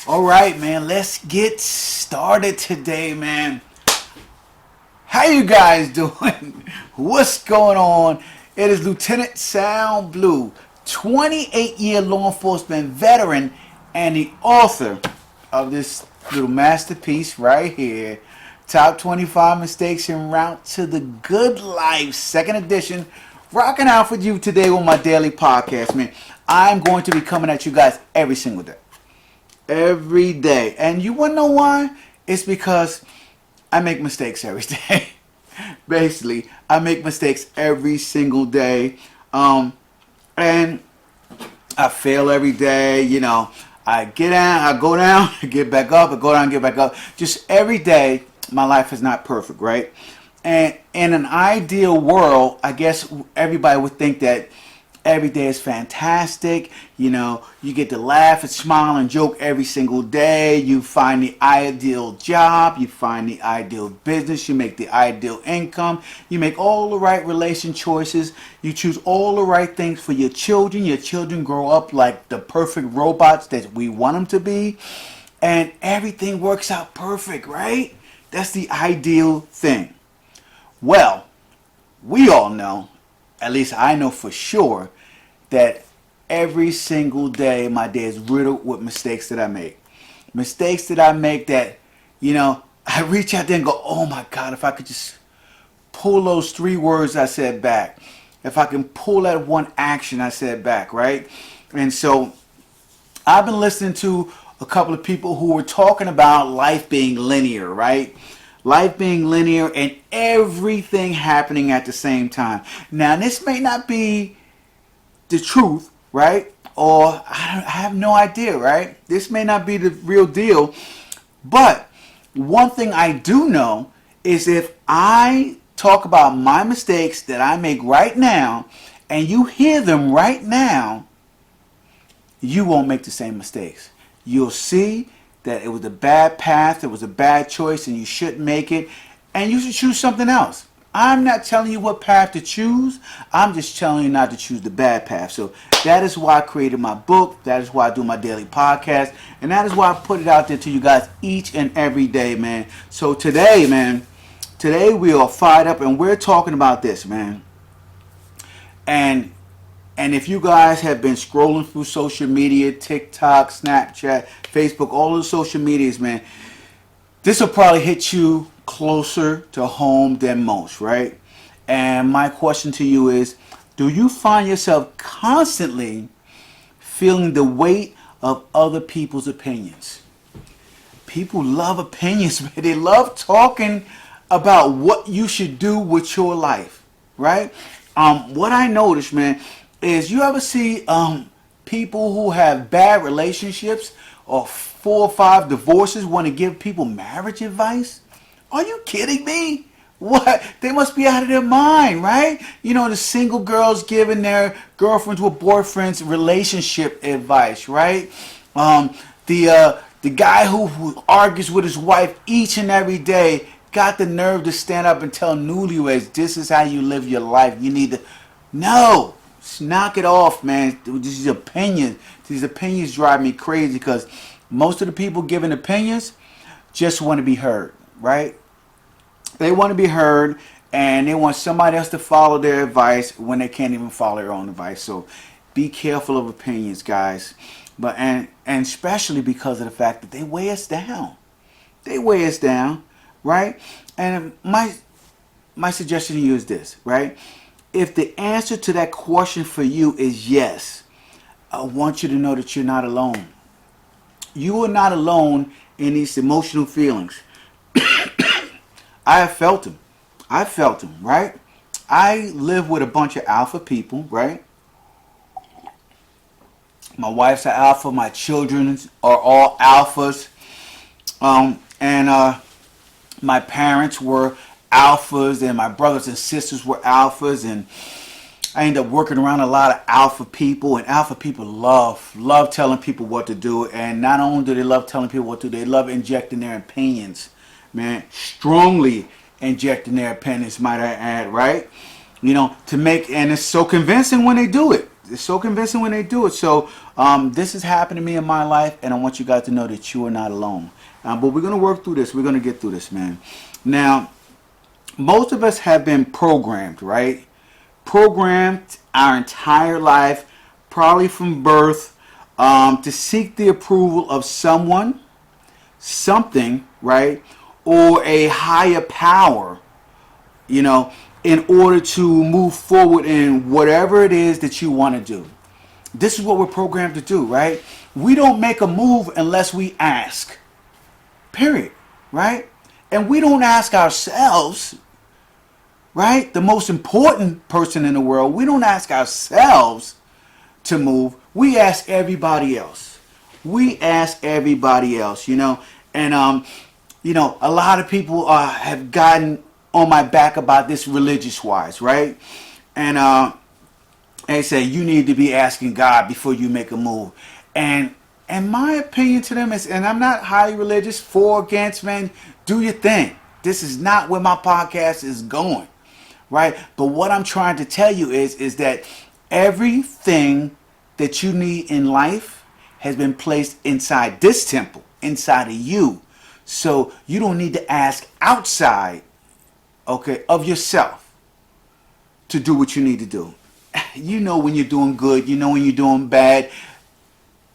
All right, man, let's get started today, man. How you guys doing? What's going on? It is Lieutenant Sound Blue, 28-year law enforcement veteran and the author of this little masterpiece right here, Top 25 Mistakes en Route to the Good Life, second edition, rocking out for you today on my daily podcast, man. I'm going to be coming at you guys every single day. Every day. And you want to know why? It's because I make mistakes every day. Basically, I make mistakes every single day. And I fail every day. You know, I get down, I go down, I get back up, I go down, get back up. Just every day, my life is not perfect, right? And in an ideal world, I guess everybody would think that every day is fantastic. You know, you get to laugh and smile and joke every single day. You find the ideal job. You find the ideal business. You make the ideal income. You make all the right relation choices. You choose all the right things for your children. Your children grow up like the perfect robots that we want them to be. And everything works out perfect, right? That's the ideal thing. Well, we all know, at least I know for sure, that every single day my day is riddled with mistakes that I make. Mistakes that I make that, you know, I reach out there and go, oh my God, if I could just pull those 3 words I said back. If I can pull that one action I said back, right? And so I've been listening to a couple of people who were talking about life being linear, right? Life being linear and everything happening at the same time. Now, this may not be the truth, right? Or I have no idea, right? This may not be the real deal. But one thing I do know is if I talk about my mistakes that I make right now and you hear them right now, you won't make the same mistakes. You'll see that it was a bad path, it was a bad choice, and you shouldn't make it, and you should choose something else. I'm not telling you what path to choose. I'm just telling you not to choose the bad path. So that is why I created my book. That is why I do my daily podcast. And that is why I put it out there to you guys each and every day, man. So today, man, today we are fired up and we're talking about this, man. And if you guys have been scrolling through social media, TikTok, Snapchat, Facebook, all the social medias, man, this will probably hit you closer to home than most, right? And my question to you is, do you find yourself constantly feeling the weight of other people's opinions? People love opinions, man. They love talking about what you should do with your life, right? What I noticed, man, is you ever see people who have bad relationships or 4 or 5 divorces want to give people marriage advice? Are you kidding me? What? They must be out of their mind, right? You know, the single girls giving their girlfriends or boyfriends relationship advice, right? The guy who argues with his wife each and every day got the nerve to stand up and tell newlyweds, this is how you live your life. You need to... No! Just knock it off, man. These opinions drive me crazy because most of the people giving opinions just want to be heard, right? They want to be heard and they want somebody else to follow their advice when they can't even follow their own advice. So be careful of opinions, guys. But and especially because of the fact that they weigh us down. They weigh us down, right? And my suggestion to you is this, right? If the answer to that question for you is yes, I want you to know that you're not alone. You are not alone in these emotional feelings. I have felt them. I felt them, right? I live with a bunch of alpha people, right? My wife's an alpha. My children are all alphas. My parents were alphas, and my brothers and sisters were alphas, and I ended up working around a lot of alpha people, and alpha people love telling people what to do. And not only do they love telling people what to do, they love injecting their opinions, man, strongly injecting their opinions, might I add, right? You know, to make, and it's so convincing when they do it. It's so convincing when they do it. So this has happened to me in my life, and I want you guys to know that you are not alone. But we're going to work through this. We're going to get through this, man. Now, most of us have been programmed, right? Programmed our entire life, probably from birth, to seek the approval of someone, something, right? Or a higher power, you know, in order to move forward in whatever it is that you want to do. This is what we're programmed to do, right? We don't make a move unless we ask. Period. Right? And we don't ask ourselves, right? The most important person in the world, we don't ask ourselves to move. We ask everybody else. We ask everybody else, you know. And you know, a lot of people have gotten on my back about this religious wise, right? And they say you need to be asking God before you make a move. And my opinion to them is, and I'm not highly religious, for, against, man, do your thing. This is not where my podcast is going, right? But what I'm trying to tell you is that everything that you need in life has been placed inside this temple, inside of you. So you don't need to ask outside, okay, of yourself to do what you need to do. You know when you're doing good, you know when you're doing bad.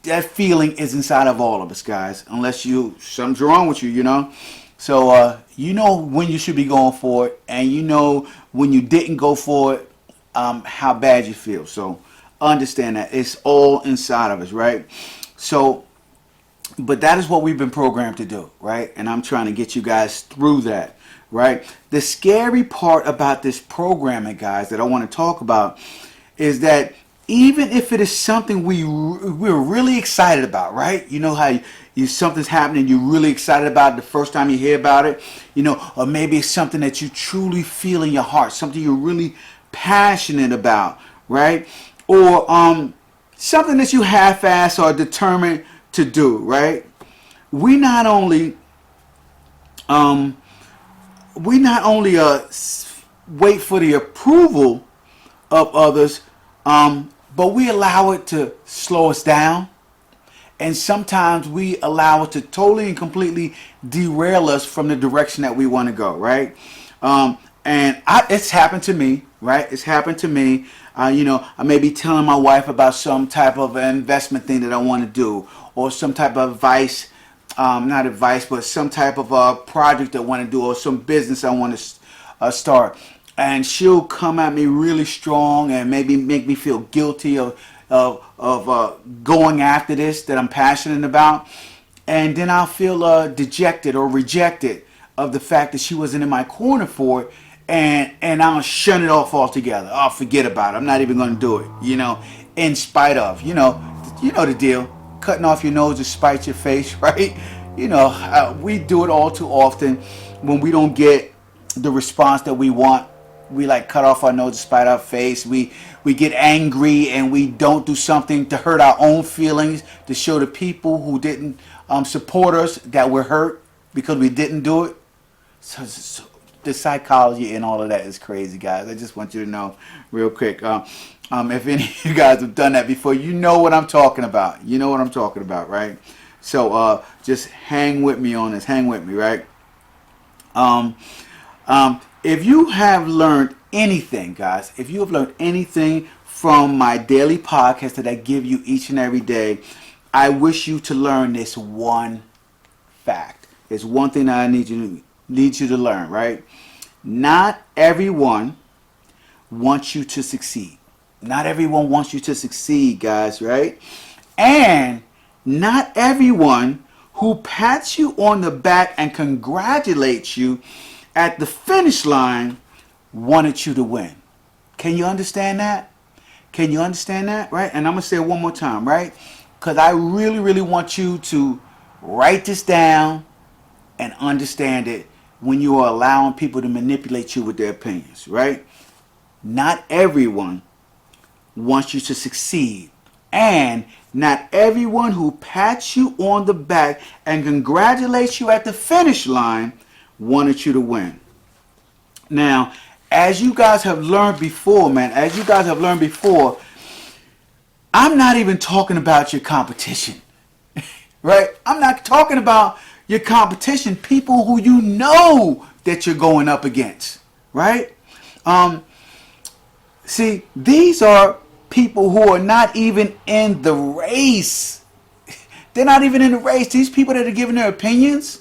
That feeling is inside of all of us, guys, unless something's wrong with you, you know. So you know when you should be going for it, and you know when you didn't go for it, how bad you feel. So understand that it's all inside of us, right? So, but that is what we've been programmed to do, right? And I'm trying to get you guys through that, right? The scary part about this programming, guys, that I want to talk about is that even if it is something we're really excited about, right? You know how something's happening, you're really excited about it the first time you hear about it, you know, or maybe it's something that you truly feel in your heart, something you're really passionate about, right? Or something that you half-ass or determined to do, right? We not only wait for the approval of others, but we allow it to slow us down, and sometimes we allow it to totally and completely derail us from the direction that we want to go, right? It's happened to me, right? It's happened to me. You know, I may be telling my wife about some type of investment thing that I want to do, or some type of advice, not advice, but some type of project I want to do, or some business I want to start. And she'll come at me really strong and maybe make me feel guilty of going after this that I'm passionate about. And then I'll feel dejected or rejected of the fact that she wasn't in my corner for it. And I'll shun it off altogether. I'll forget about it. I'm not even going to do it, you know, in spite of, you know the deal. Cutting off your nose to spite your face, right? You know, we do it all too often when we don't get the response that we want. We like cut off our nose to spite our face. We get angry and we don't do something to hurt our own feelings, to show the people who didn't support us that we're hurt because we didn't do it. So the psychology and all of that is crazy, guys. I just want you to know real quick. If any of you guys have done that before, you know what I'm talking about. You know what I'm talking about, right? So just hang with me on this. Hang with me, right? If you have learned anything, guys, if you have learned anything from my daily podcast that I give you each and every day, I wish you to learn this one fact. It's one thing that I need you to learn, right? Not everyone wants you to succeed. Not everyone wants you to succeed, guys, right? And not everyone who pats you on the back and congratulates you at the finish line wanted you to win. Can you understand that? Can you understand that, right? And I'm going to say it one more time, right? Because I really, really want you to write this down and understand it when you are allowing people to manipulate you with their opinions, right? Not everyone wants you to succeed. And not everyone who pats you on the back and congratulates you at the finish line wanted you to win. Now, as you guys have learned before, man, I'm not even talking about your competition, right? I'm not talking about your competition, people who you know that you're going up against, right? Um, See, these are people who are not even in the race. They're not even in the race. These people that are giving their opinions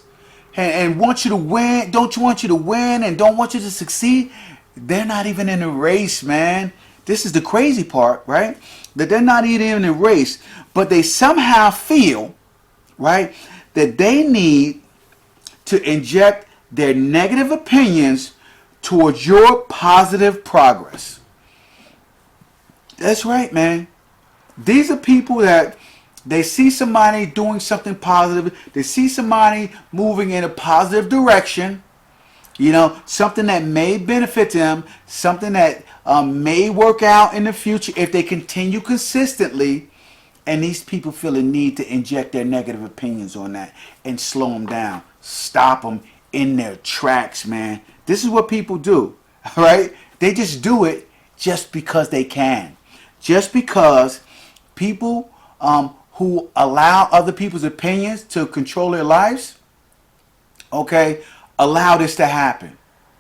and want you to win, don't want you to win and don't want you to succeed, they're not even in the race, man. This is the crazy part, right? That they're not even in the race, but they somehow feel, right, that they need to inject their negative opinions towards your positive progress. That's right, man. These are people that they see somebody doing something positive. They see somebody moving in a positive direction. Something that may benefit them, something that may work out in the future if they continue consistently. And these people feel a need to inject their negative opinions on that and slow them down, stop them in their tracks, man. This is what people do, all right? They just do it just because they can. Just because people who allow other people's opinions to control their lives, okay, allow this to happen.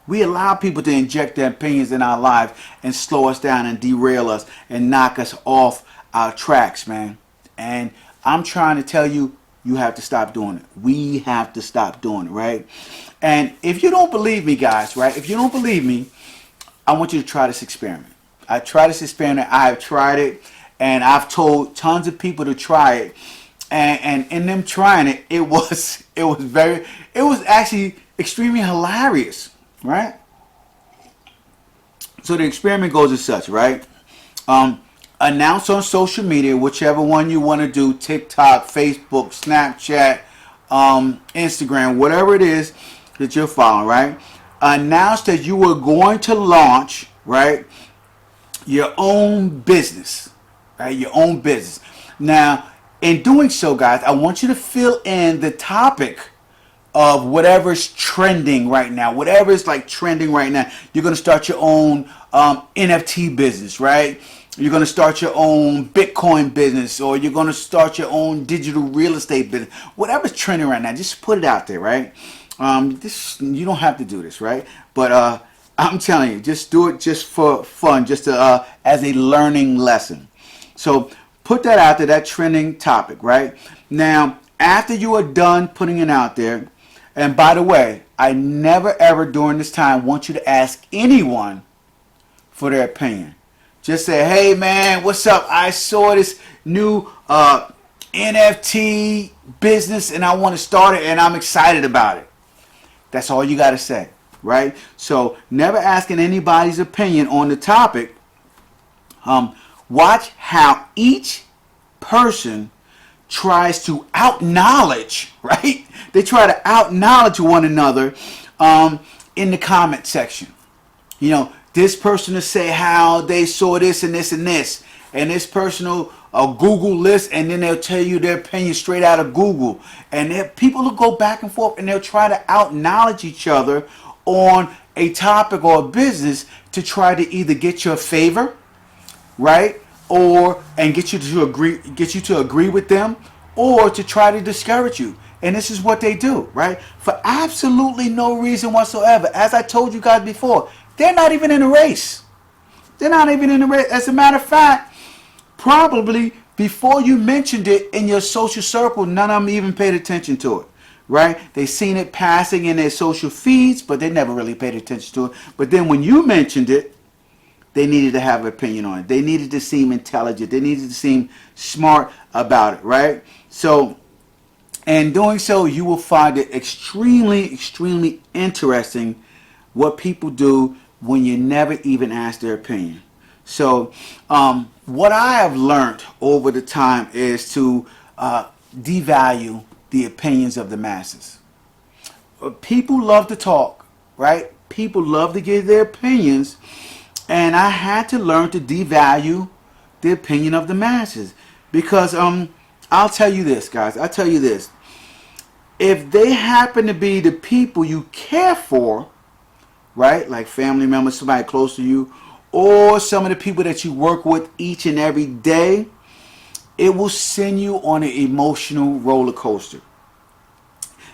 We allow people to inject their opinions in our lives and slow us down and derail us and knock us off our tracks, man. And I'm trying to tell you, you have to stop doing it. We have to stop doing it, right? And if you don't believe me, guys, right? If you don't believe me, I want you to try this experiment. I tried this experiment. I have tried it, and I've told tons of people to try it. And in them trying it, it was actually extremely hilarious, right? So the experiment goes as such, right? Announce on social media, whichever one you want to do, TikTok, Facebook, Snapchat, Instagram, whatever it is that you're following, right? Announce that you are going to launch, right, your own business, right? Your own business. Now, in doing so, guys, I want you to fill in the topic of whatever's trending right now. Whatever is like trending right now. You're going to start your own NFT business, right? You're going to start your own Bitcoin business, or you're going to start your own digital real estate business. Whatever's trending right now, just put it out there, right? You don't have to do this, right? But I'm telling you, just do it just for fun, just to, as a learning lesson. So put that out there, that trending topic, right? Now, after you are done putting it out there, and by the way, I never ever during this time want you to ask anyone for their opinion. Just say, hey man, what's up? I saw this new NFT business and I want to start it and I'm excited about it. That's all you got to say, right? So never asking anybody's opinion on the topic. Watch how each person tries to out-knowledge, right? They try to out-knowledge one another in the comment section. This person will say how they saw this and this and this. And this person will Google this, and then they'll tell you their opinion straight out of Google. And people will go back and forth, and they'll try to out-knowledge each other on a topic or a business to try to either get your favor, right? And get you to agree with them, or to try to discourage you. And this is what they do, right? For absolutely no reason whatsoever. As I told you guys before, they're not even in the race. They're not even in the race. As a matter of fact, probably before you mentioned it in your social circle, none of them even paid attention to it, right? They seen it passing in their social feeds, but they never really paid attention to it. But then when you mentioned it, they needed to have an opinion on it. They needed to seem intelligent. They needed to seem smart about it, right? So, in doing so, you will find it extremely, extremely interesting what people do when you never even ask their opinion. So, what I have learned over the time is to devalue the opinions of the masses. People love to talk, right? People love to give their opinions, and I had to learn to devalue the opinion of the masses. Because I'll tell you this, guys. I'll tell you this. If they happen to be the people you care for, right? Like family members, somebody close to you, or some of the people that you work with each and every day, it will send you on an emotional roller coaster.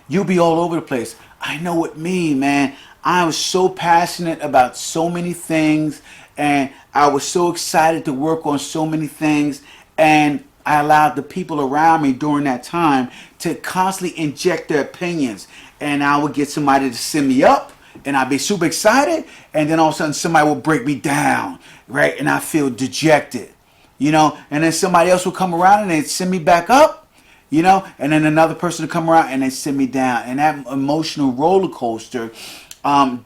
You'll be all over the place. I know with me, man, I was so passionate about so many things, and I was so excited to work on so many things, and I allowed the people around me during that time to constantly inject their opinions. And I would get somebody to send me up, and I'd be super excited, and then all of a sudden somebody will break me down, right? And I feel dejected, and then somebody else will come around and they'd send me back up, and then another person to come around and they send me down. And that emotional roller coaster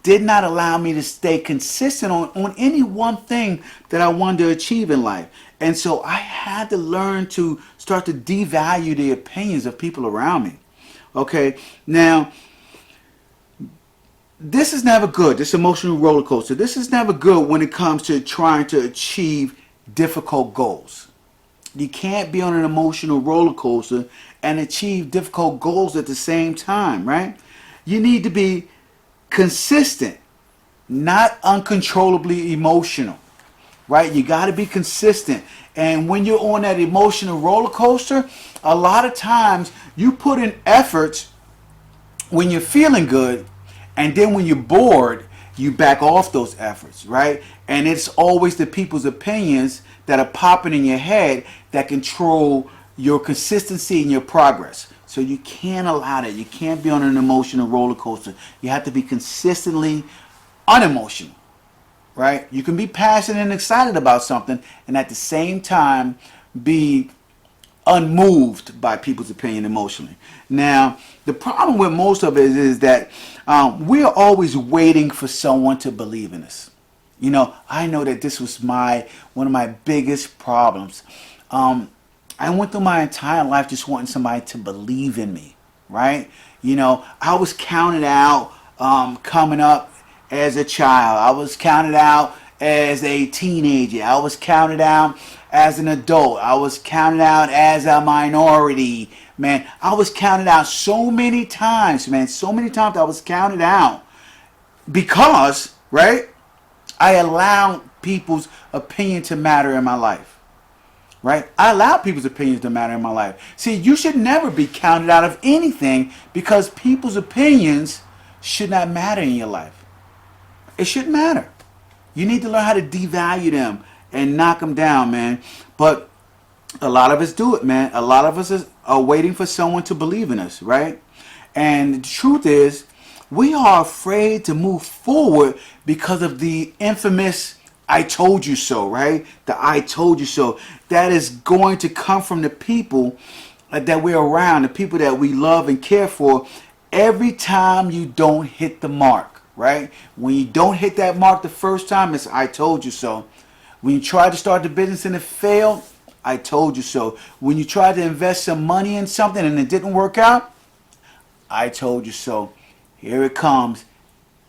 did not allow me to stay consistent on any one thing that I wanted to achieve in life. And so I had to learn to start to devalue the opinions of people around me. Okay, now, this is never good, this emotional roller coaster. This is never good when it comes to trying to achieve difficult goals. You can't be on an emotional roller coaster and achieve difficult goals at the same time, right? You need to be consistent, not uncontrollably emotional, right? You got to be consistent. And when you're on that emotional roller coaster, a lot of times you put in efforts when you're feeling good, and then when you're bored, you back off those efforts, right? And it's always the people's opinions that are popping in your head that control your consistency and your progress. So you can't allow that. You can't be on an emotional roller coaster. You have to be consistently unemotional, right? You can be passionate and excited about something and at the same time be unmoved by people's opinion emotionally. Now, the problem with most of it is that we are always waiting for someone to believe in us. I know that this was one of my biggest problems. I went through my entire life just wanting somebody to believe in me, right? I was counted out coming up as a child. I was counted out as a teenager. I was counted out as an adult. I was counted out as a minority. Man, I was counted out so many times, man. So many times I was counted out because, right, I allowed people's opinion to matter in my life. Right? I allow people's opinions to matter in my life. See, you should never be counted out of anything because people's opinions should not matter in your life. It shouldn't matter. You need to learn how to devalue them and knock them down, man. But a lot of us do it, man. A lot of us are waiting for someone to believe in us, right? And the truth is, we are afraid to move forward because of the infamous I told you so, right? The I told you so. That is going to come from the people that we're around, the people that we love and care for, every time you don't hit the mark, right? When you don't hit that mark the first time, it's I told you so. When you try to start the business and it failed, I told you so. When you try to invest some money in something and it didn't work out, I told you so. Here it comes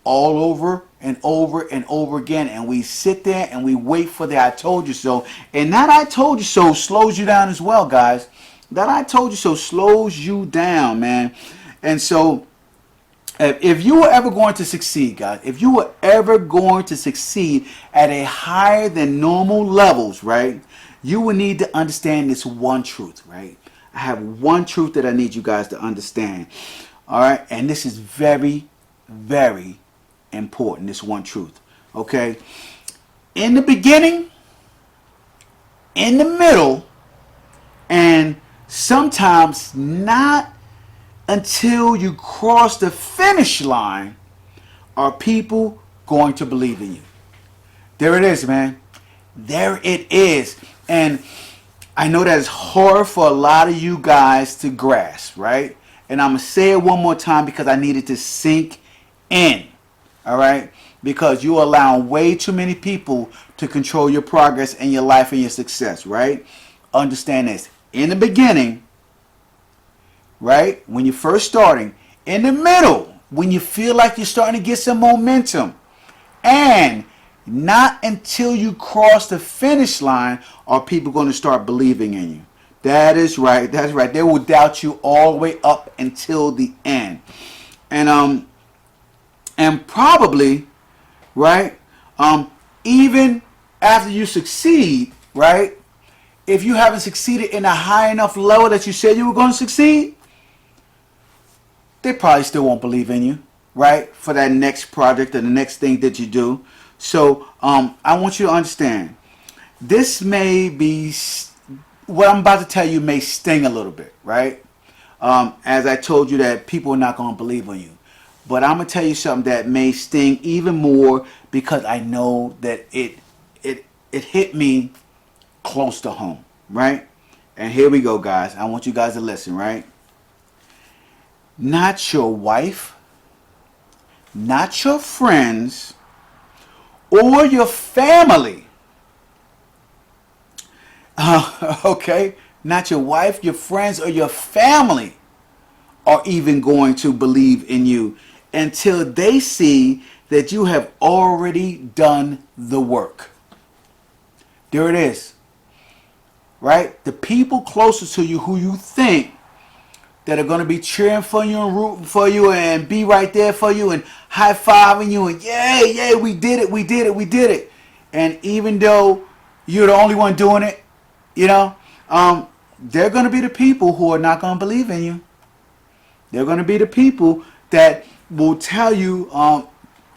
all over and over and over again, and we sit there and we wait for the I told you so. And that I told you so slows you down as well, guys. That I told you so slows you down, man. And so if you were ever going to succeed, guys, if you were ever going to succeed at a higher than normal levels, right, you will need to understand this one truth, right? I have one truth that I need you guys to understand. All right, and this is very, very important, this one truth. Okay, in the beginning, in the middle, and sometimes not until you cross the finish line are people going to believe in you. There it is, man. There it is. And I know that it's hard for a lot of you guys to grasp, right? And I'm going to say it one more time because I need it to sink in. All right? Because you allow way too many people to control your progress and your life and your success, right? Understand this. In the beginning, right? When you're first starting. In the middle, when you feel like you're starting to get some momentum. And not until you cross the finish line are people going to start believing in you. That is right. That's right. They will doubt you all the way up until the end. And probably, right, even after you succeed, right, if you haven't succeeded in a high enough level that you said you were going to succeed, they probably still won't believe in you, right? For that next project or the next thing that you do. So I want you to understand, this may be, what I'm about to tell you may sting a little bit, right? As I told you that people are not going to believe on you. But I'm going to tell you something that may sting even more because I know that it hit me close to home, right? And here we go, guys. I want you guys to listen, right? Not your wife, not your friends, or your family. Okay? Not your wife, your friends, or your family are even going to believe in you until they see that you have already done the work. There it is. Right? The people closest to you who you think that are going to be cheering for you and rooting for you and be right there for you and high-fiving you and yeah, we did it, we did it, we did it. And even though you're the only one doing it, you know, they're going to be the people who are not going to believe in you. They're going to be the people that will tell you,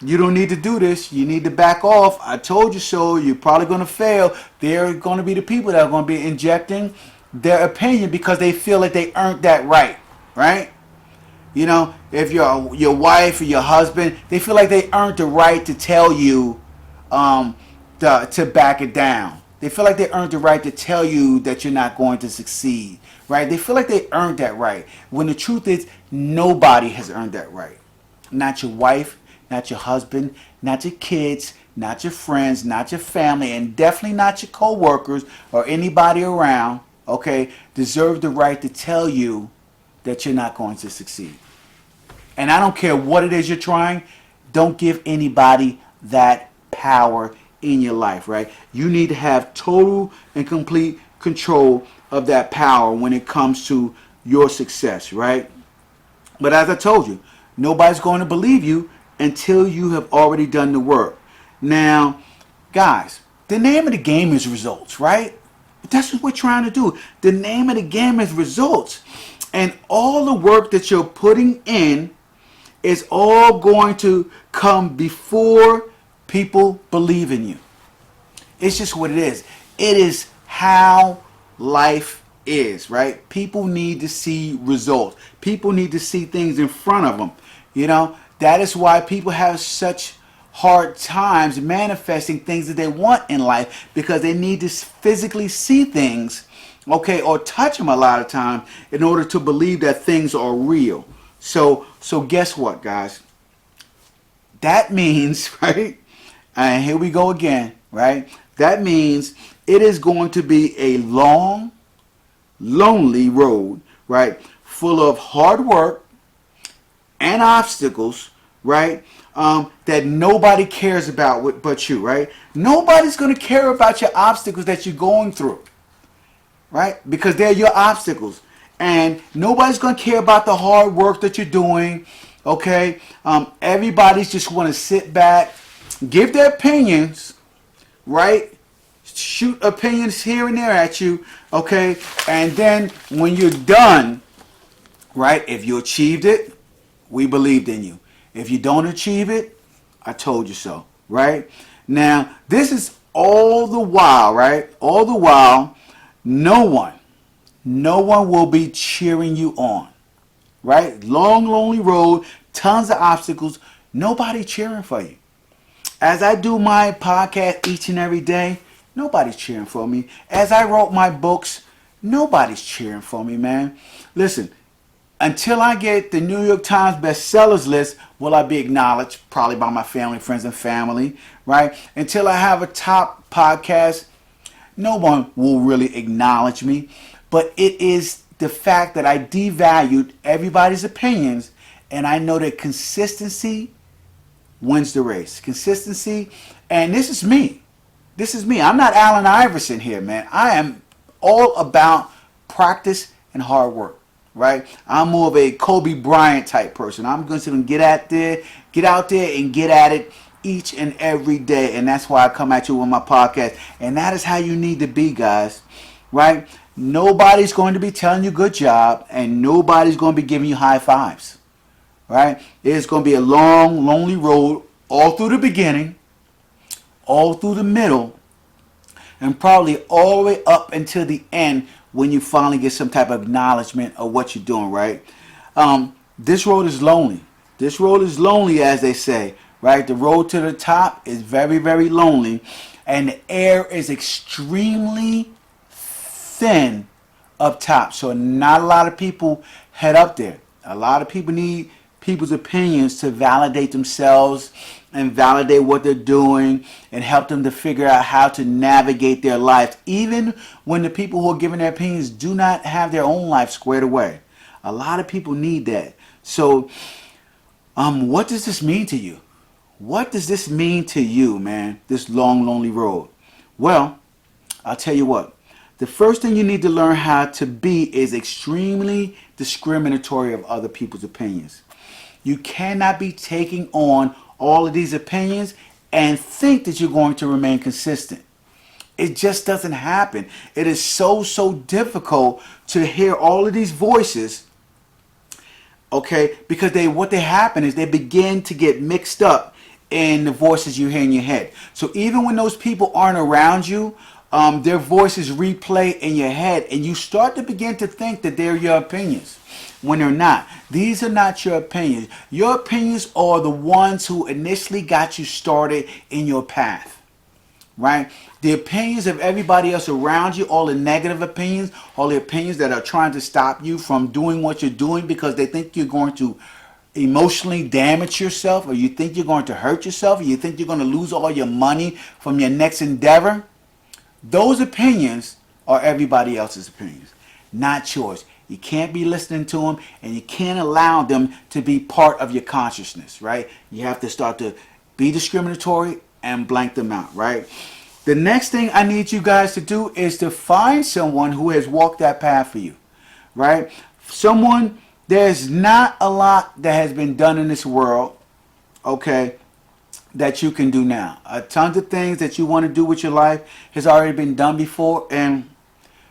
you don't need to do this. You need to back off. I told you so. You're probably going to fail. They're going to be the people that are going to be injecting their opinion because they feel like they earned that right. Right? You know, if your wife or your husband, they feel like they earned the right to tell you to back it down. They feel like they earned the right to tell you that you're not going to succeed. Right? They feel like they earned that right. When the truth is, nobody has earned that right. Not your wife, not your husband, not your kids, not your friends, not your family, and definitely not your co-workers or anybody around, okay, deserve the right to tell you that you're not going to succeed. And I don't care what it is you're trying, don't give anybody that power in your life, right? You need to have total and complete control of that power when it comes to your success, right? But as I told you, nobody's going to believe you until you have already done the work. Now, guys, the name of the game is results, right? That's what we're trying to do. The name of the game is results. And all the work that you're putting in is all going to come before people believe in you. It's just what it is. It is how life is, right? People need to see results. People need to see things in front of them. You know, that is why people have such hard times manifesting things that they want in life, because they need to physically see things, okay, or touch them a lot of time in order to believe that things are real. So guess what, guys? That means, right? And here we go again, right? That means it is going to be a long, lonely road, right? Full of hard work and obstacles, right? That nobody cares about but you, right? Nobody's going to care about your obstacles that you're going through, right? Because they're your obstacles. And nobody's going to care about the hard work that you're doing, okay? Everybody's just want to sit back, give their opinions, right? Shoot opinions here and there at you, okay? And then when you're done, right, if you achieved it, we believed in you. If you don't achieve it, I told you so, right? Now, this is all the while, right? All the while, no one will be cheering you on, right? Long, lonely road, tons of obstacles, nobody cheering for you. As I do my podcast each and every day, nobody's cheering for me. As I wrote my books, nobody's cheering for me, man. Listen, until I get the New York Times bestsellers list, will I be acknowledged? Probably by my family, friends, and family, right? Until I have a top podcast, no one will really acknowledge me. But it is the fact that I devalued everybody's opinions, and I know that consistency wins the race. Consistency, and this is me. This is me. I'm not Allen Iverson here, man. I am all about practice and hard work, right? I'm more of a Kobe Bryant type person. I'm going to get out there and get at it each and every day. And that's why I come at you with my podcast. And that is how you need to be, guys, right? Nobody's going to be telling you good job, and nobody's going to be giving you high fives, right? It's going to be a long, lonely road all through the beginning, all through the middle, and probably all the way up until the end when you finally get some type of acknowledgement of what you're doing, right? This road is lonely. This road is lonely, as they say, right? The road to the top is very, very lonely, and the air is extremely thin up top. So not a lot of people head up there. A lot of people need people's opinions to validate themselves and validate what they're doing and help them to figure out how to navigate their life, even when the people who are giving their opinions do not have their own life squared away. A lot of people need that. So what does this mean to you? What does this mean to you, man? This long, lonely road. Well, I'll tell you what. The first thing you need to learn how to be is extremely discriminatory of other people's opinions. You cannot be taking on all of these opinions and think that you're going to remain consistent. It just doesn't happen. It is so difficult to hear all of these voices, okay? Because what they happen is they begin to get mixed up in the voices you hear in your head. So even when those people aren't around you, their voices replay in your head, and you start to begin to think that they're your opinions when they're not. These are not your opinions. Your opinions are the ones who initially got you started in your path, right? The opinions of everybody else around you, all the negative opinions, all the opinions that are trying to stop you from doing what you're doing because they think you're going to emotionally damage yourself, or you think you're going to hurt yourself, or you think you're going to lose all your money from your next endeavor. Those opinions are everybody else's opinions, not yours. You can't be listening to them, and you can't allow them to be part of your consciousness, right? You have to start to be discriminatory and blank them out, right? The next thing I need you guys to do is to find someone who has walked that path for you, right? There's not a lot that has been done in this world, okay, that you can do now. Tons of things that you want to do with your life has already been done before, and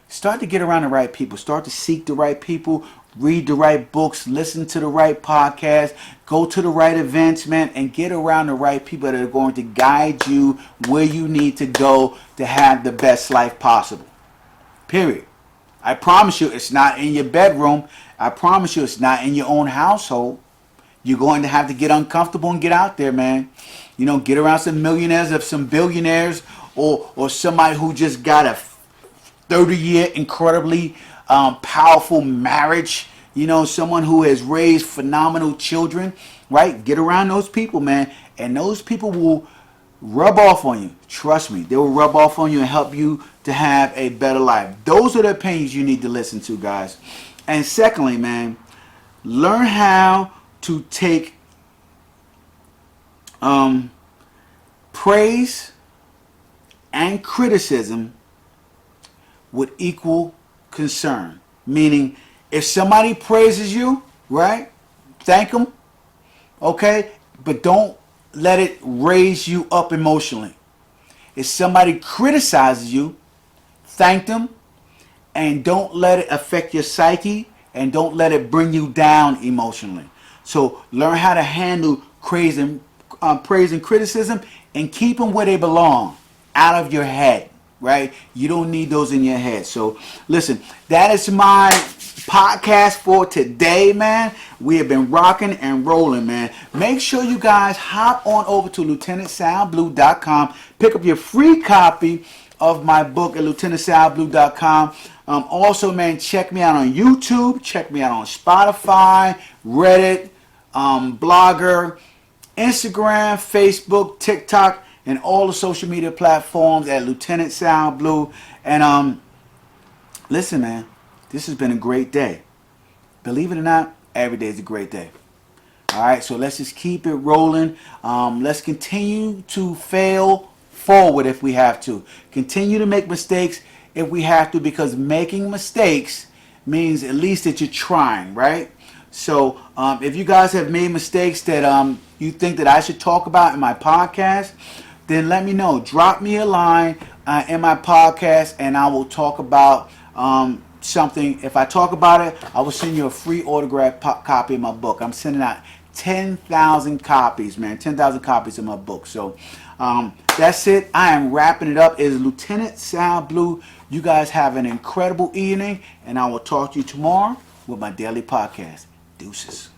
start to get around the right people. Start to seek the right people, read the right books, listen to the right podcasts, go to the right events, man, and get around the right people that are going to guide you where you need to go to have the best life possible. Period. I promise you it's not in your bedroom. I promise you it's not in your own household. You're going to have to get uncomfortable and get out there, man. You know, get around some millionaires, or some billionaires, or somebody who just got a 30-year incredibly powerful marriage. You know, someone who has raised phenomenal children, right? Get around those people, man. And those people will rub off on you. Trust me. They will rub off on you and help you to have a better life. Those are the opinions you need to listen to, guys. And secondly, man, learn how to take praise and criticism with equal concern. Meaning, if somebody praises you, right, thank them, okay, but don't let it raise you up emotionally. If somebody criticizes you, thank them, and don't let it affect your psyche, and don't let it bring you down emotionally. So learn how to handle praise and criticism, and keep them where they belong, out of your head, right? You don't need those in your head. So listen, that is my podcast for today, man. We have been rocking and rolling, man. Make sure you guys hop on over to lieutenantsalblue.com. Pick up your free copy of my book at lieutenantsalblue.com. Also, man, check me out on YouTube. Check me out on Spotify, Reddit, Blogger, Instagram, Facebook, TikTok, and all the social media platforms at Lieutenant Sal Blue. And listen, man, this has been a great day. Believe it or not, every day is a great day. All right, so let's just keep it rolling. Let's continue to fail forward if we have to. Continue to make mistakes if we have to, because making mistakes means at least that you're trying, right? So if you guys have made mistakes that you think that I should talk about in my podcast, then let me know. Drop me a line in my podcast, and I will talk about something. If I talk about it, I will send you a free autographed copy of my book. I'm sending out 10,000 copies, man. 10,000 copies of my book. So that's it. I am wrapping it up. It is Lieutenant Sound Blue. You guys have an incredible evening, and I will talk to you tomorrow with my daily podcast. Deuces.